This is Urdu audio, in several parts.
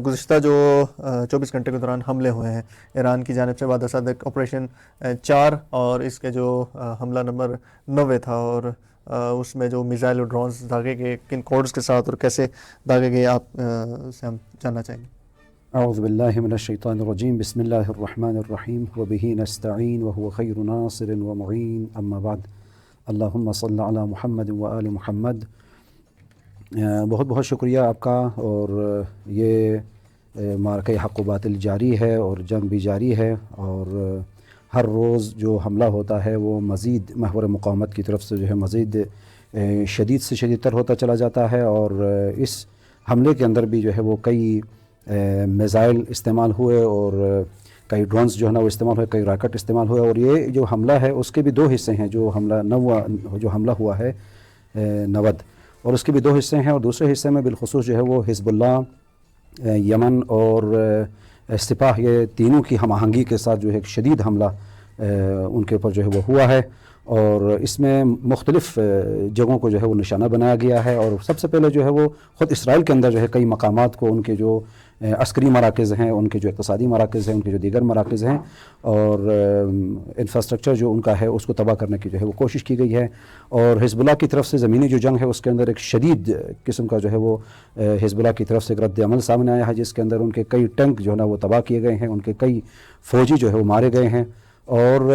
گزشتہ جو 24 گھنٹے کے دوران حملے ہوئے ہیں ایران کی جانب سے وعدہ صادق آپریشن 4 اور اس کے جو حملہ نمبر 90 تھا، اور اس میں جو میزائل اور ڈرونز داغے گئے کن کوڈز کے ساتھ اور کیسے داغے گئے، آپ سے ہم جاننا چاہیں گے۔ اعوذ باللہ من الشیطان الرجیم، بسم اللہ الرحمن الرحیم، وبہ نستعین وهو خیر ناصر ومعین، اما بعد، اللہم صل علی محمد وآل محمد۔ بہت بہت شکریہ آپ کا۔ اور یہ معرکہ حق و باطل جاری ہے اور جنگ بھی جاری ہے، اور ہر روز جو حملہ ہوتا ہے وہ مزید محور مقاومت کی طرف سے جو ہے مزید شدید سے شدید تر ہوتا چلا جاتا ہے، اور اس حملے کے اندر بھی جو ہے وہ کئی میزائل استعمال ہوئے اور کئی ڈرونز جو ہے نا وہ استعمال ہوئے، کئی راکٹ استعمال ہوئے، اور یہ جو حملہ ہے اس کے بھی دو حصے ہیں۔ جو حملہ ہوا ہے 90، اور اس کے بھی دو حصے ہیں، اور دوسرے حصے میں بالخصوص جو ہے وہ حزب اللہ، یمن اور سپاہ، یہ تینوں کی ہم آہنگی کے ساتھ جو ہے ایک شدید حملہ ان کے اوپر جو ہے وہ ہوا ہے، اور اس میں مختلف جگہوں کو جو ہے وہ نشانہ بنایا گیا ہے۔ اور سب سے پہلے جو ہے وہ خود اسرائیل کے اندر جو ہے کئی مقامات کو، ان کے جو عسکری مراکز ہیں، ان کے جو اقتصادی مراکز ہیں، ان کے جو دیگر مراکز ہیں اور انفراسٹرکچر جو ان کا ہے، اس کو تباہ کرنے کی جو ہے وہ کوشش کی گئی ہے۔ اور حزب اللہ کی طرف سے زمینی جو جنگ ہے اس کے اندر ایک شدید قسم کا جو ہے وہ حزب اللہ کی طرف سے ایک رد عمل سامنے آیا ہے، جس کے اندر ان کے کئی ٹینک جو ہے نا وہ تباہ کیے گئے ہیں، ان کے کئی فوجی جو ہے وہ مارے گئے ہیں، اور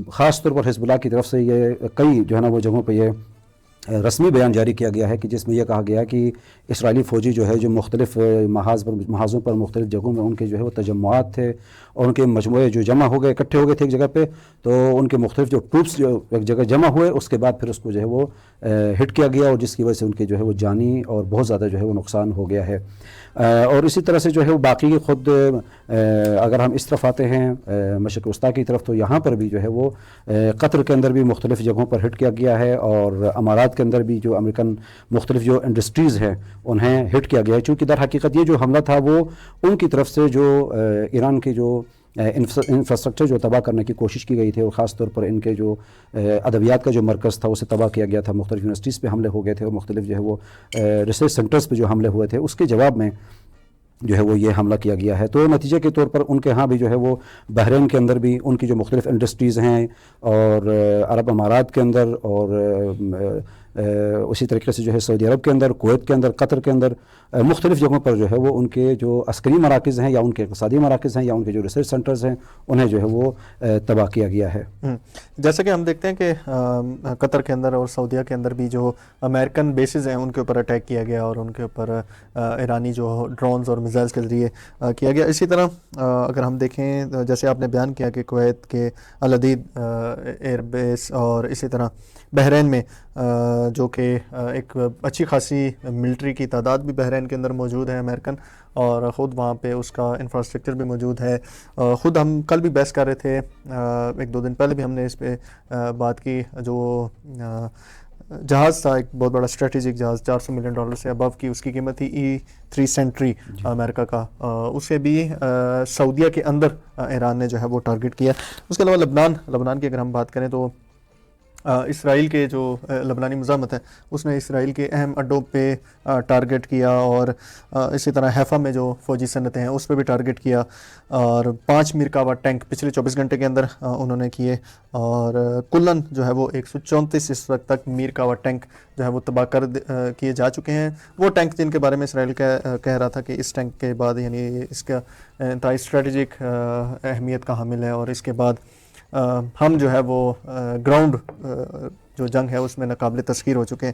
خاص طور پر حزب اللہ کی طرف سے یہ کئی جو ہے نا وہ جگہوں پہ یہ رسمی بیان جاری کیا گیا ہے کہ جس میں یہ کہا گیا کہ اسرائیلی فوجی جو ہے جو مختلف محاذوں پر مختلف جگہوں میں ان کے جو ہے وہ تجمعات تھے، اور ان کے مجموعے جو جمع ہو گئے، اکٹھے ہو گئے تھے ایک جگہ پہ، تو ان کے مختلف جو ٹروپس جو ایک جگہ جمع ہوئے، اس کے بعد پھر اس کو جو ہے وہ ہٹ کیا گیا، اور جس کی وجہ سے ان کے جو ہے وہ جانی اور بہت زیادہ جو ہے وہ نقصان ہو گیا ہے۔ اور اسی طرح سے جو ہے وہ باقی خود اگر ہم اس طرف آتے ہیں مشرق وسطیٰ کی طرف، تو یہاں پر بھی جو ہے وہ قطر کے اندر بھی مختلف جگہوں پر ہٹ کیا گیا ہے، اور امارات کے اندر بھی جو امریکن مختلف جو انڈسٹریز ہیں انہیں ہٹ کیا گیا ہے، چونکہ در حقیقت یہ جو حملہ تھا وہ ان کی طرف سے جو ایران کی جو انفراسٹرکچر جو تباہ کرنے کی کوشش کی گئی تھی، اور خاص طور پر ان کے جو ادبیات کا جو مرکز تھا اسے تباہ کیا گیا تھا، مختلف یونیورسٹیز پہ حملے ہو گئے تھے، اور مختلف جو ہے وہ ریسرچ سینٹرز پہ جو حملے ہوئے تھے، اس کے جواب میں جو ہے وہ یہ حملہ کیا گیا ہے۔ تو نتیجے کے طور پر ان کے ہاں بھی جو ہے وہ بحرین کے اندر بھی ان کی جو مختلف انڈسٹریز ہیں، اور عرب امارات کے اندر، اور اسی طریقے سے جو ہے سعودی عرب کے اندر، کویت کے اندر، قطر کے اندر، مختلف جگہوں پر جو ہے وہ ان کے جو عسکری مراکز ہیں، یا ان کے اقتصادی مراکز ہیں، یا ان کے جو ریسرچ سینٹرز ہیں، انہیں جو ہے وہ تباہ کیا گیا ہے۔ جیسا کہ ہم دیکھتے ہیں کہ قطر کے اندر اور سعودیہ کے اندر بھی جو امریکن بیسز ہیں ان کے اوپر اٹیک کیا گیا، اور ان کے اوپر ایرانی جو ڈرونز اور میزائلز کے ذریعے کیا گیا۔ اسی طرح اگر ہم دیکھیں، جیسے آپ نے بیان کیا کہ کویت کے العدید ایئر بیس، اور اسی طرح بحرین میں جو کہ ایک اچھی خاصی ملٹری کی تعداد بھی بحرین کے اندر موجود ہے امریکن، اور خود وہاں پہ اس کا انفراسٹرکچر بھی موجود ہے۔ خود ہم کل بھی بحث کر رہے تھے، ایک دو دن پہلے بھی ہم نے اس پہ بات کی، جو جہاز تھا ایک بہت بڑا اسٹریٹجک جہاز، $400 ملین سے ابو کی اس کی قیمت تھی، E3 سینٹری امریکہ کا، اسے بھی سعودیہ کے اندر ایران نے جو ہے وہ ٹارگٹ کیا۔ اس کے علاوہ لبنان کی اگر ہم بات کریں تو اسرائیل کے جو لبنانی مزاحمت ہے اس نے اسرائیل کے اہم اڈوں پہ ٹارگٹ کیا، اور اسی طرح حیفا میں جو فوجی صنعتیں ہیں اس پہ بھی ٹارگٹ کیا، اور 5 میرکاوا ٹینک پچھلے 24 گھنٹے کے اندر انہوں نے کیے، اور کلن جو ہے وہ 134 اس وقت تک میرکاوا ٹینک جو ہے وہ تباہ کیے جا چکے ہیں۔ وہ ٹینک جن کے بارے میں اسرائیل کہہ رہا تھا کہ اس ٹینک کے بعد، یعنی اس کا انتہائی اسٹریٹجک اہمیت کا حامل ہے، اور اس کے بعد ہم جو ہے وہ گراؤنڈ جو جنگ ہے اس میں ناقابل تسخیر ہو چکے ہیں۔